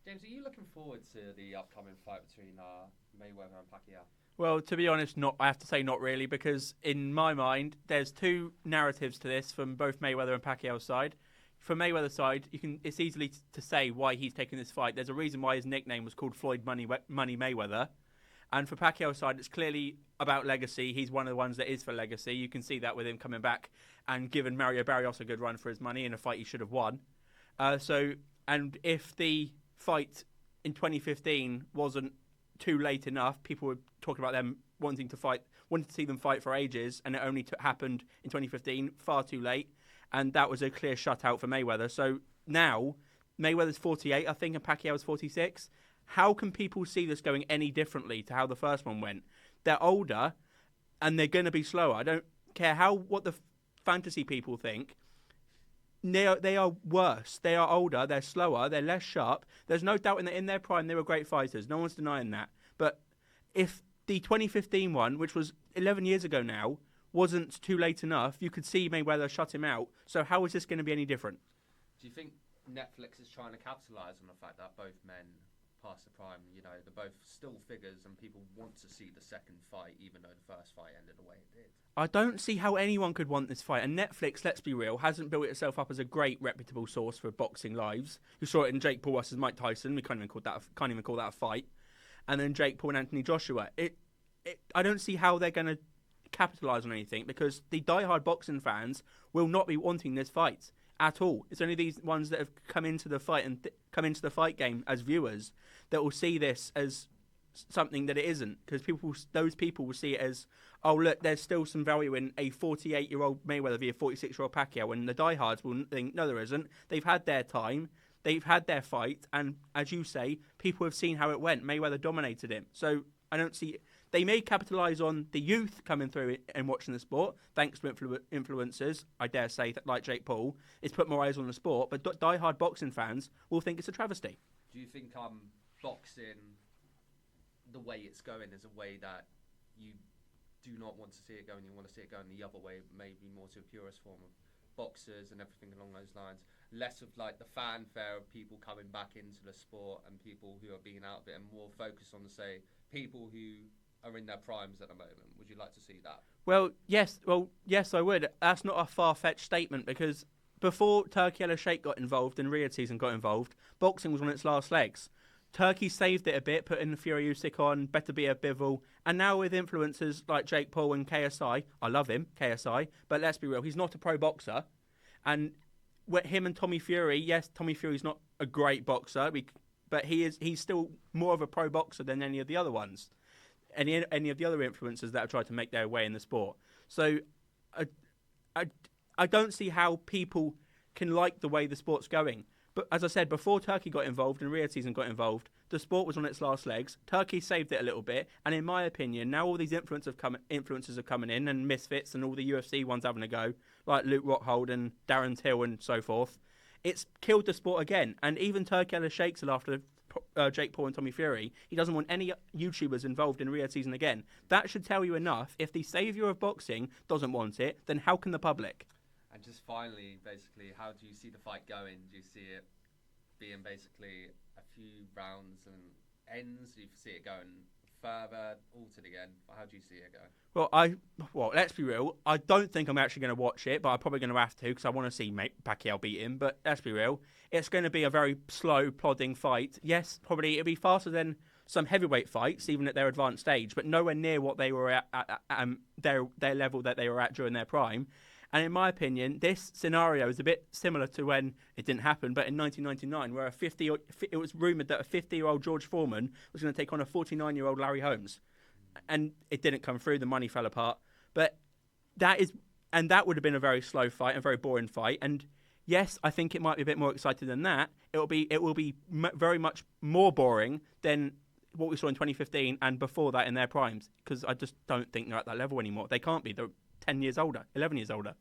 James, are you looking forward to the upcoming fight between Mayweather and Pacquiao? Well, to be honest, not. I have to say not really, because in my mind, there's two narratives to this from both Mayweather and Pacquiao's side. From Mayweather's side, it's easily to say why he's taking this fight. There's a reason why his nickname was called Floyd Money Mayweather. And for Pacquiao's side, it's clearly about legacy. He's one of the ones that is for legacy. You can see that with him coming back and giving Mario Barrios a good run for his money in a fight he should have won. And if the fight in 2015 wasn't too late enough, people were talking about them wanting to see them fight for ages, and it only happened in 2015, far too late, and that was a clear shutout for Mayweather. So now Mayweather's 48, I think, and Pacquiao's 46. How can people see this going any differently to how the first one went? They're older, and they're going to be slower. I don't care what the fantasy people think. They are worse. They are older. They're slower. They're less sharp. There's no doubt in their prime they were great fighters. No one's denying that. But if the 2015 one, which was 11 years ago now, wasn't too late enough, you could see Mayweather shut him out. So how is this going to be any different? Do you think Netflix is trying to capitalise on the fact that both men past the prime, they're both still figures and people want to see the second fight, even though the first fight ended the way it did? I don't see how anyone could want this fight. And Netflix, let's be real, hasn't built itself up as a great reputable source for boxing lives. You saw it in Jake Paul versus Mike Tyson. We can't even call that a fight. And then Jake Paul and Anthony Joshua. I don't see how they're going to capitalise on anything, because the diehard boxing fans will not be wanting this fight at all. It's only these ones that have come into the fight and come into the fight game as viewers that will see this as something that it isn't, because those people will see it as, oh look, there's still some value in a 48-year-old Mayweather via 46-year-old Pacquiao, and the diehards will think, no, there isn't. They've had their time, they've had their fight, and as you say, people have seen how it went. Mayweather dominated him. So I don't see. They may capitalise on the youth coming through and watching the sport, thanks to influencers, I dare say, like Jake Paul. It's put more eyes on the sport, but die-hard boxing fans will think it's a travesty. Do you think boxing, the way it's going, is a way that you do not want to see it going? You want to see it going the other way, maybe more to a purist form of boxers and everything along those lines? Less of like the fanfare of people coming back into the sport and people who are being out of it, and more focused on, say, people who are in their primes at the moment. Would you like to see that? Well, yes, I would. That's not a far-fetched statement, because before Turkey El Sheikh got involved and Riyadh season got involved, boxing was on its last legs. Turkey saved it a bit, putting Fury Usyk on, Better Be a Bivol, and now with influencers like Jake Paul and KSI, I love him, KSI, but let's be real, he's not a pro boxer. And him and Tommy Fury, yes, Tommy Fury's not a great boxer, but he's still more of a pro boxer than any of the other ones, any of the other influencers that have tried to make their way in the sport. So I don't see how people can like the way the sport's going. But as I said, before Turkey got involved and Riyadh season got involved, the sport was on its last legs. Turkey saved it a little bit, and in my opinion, now all these influencers are coming in, and misfits, and all the UFC ones having a go, like Luke Rockhold and Darren Till and so forth. It's killed the sport again. And even Turkey El Sheikh said after Jake Paul and Tommy Fury, he doesn't want any YouTubers involved in Riyadh season again. That should tell you enough. If the saviour of boxing doesn't want it, then how can the public? And just finally, basically, how do you see the fight going? Do you see it being basically a few rounds and ends? Do you see it going further, all to the end? How do you see it going? Well, let's be real. I don't think I'm actually going to watch it, but I'm probably going to have to, because I want to see Pacquiao beat him. But let's be real. It's going to be a very slow, plodding fight. Yes, probably it'll be faster than some heavyweight fights, even at their advanced stage, but nowhere near what they were at their level that they were at during their prime. And in my opinion, this scenario is a bit similar to when it didn't happen, but in 1999, where it was rumoured that a 50-year-old George Foreman was going to take on a 49-year-old Larry Holmes. And it didn't come through, the money fell apart. But that would have been a very slow fight, a very boring fight. And yes, I think it might be a bit more exciting than that. It will be very much more boring than what we saw in 2015 and before that in their primes, because I just don't think they're at that level anymore. They can't be. They're 10 years older, 11 years older.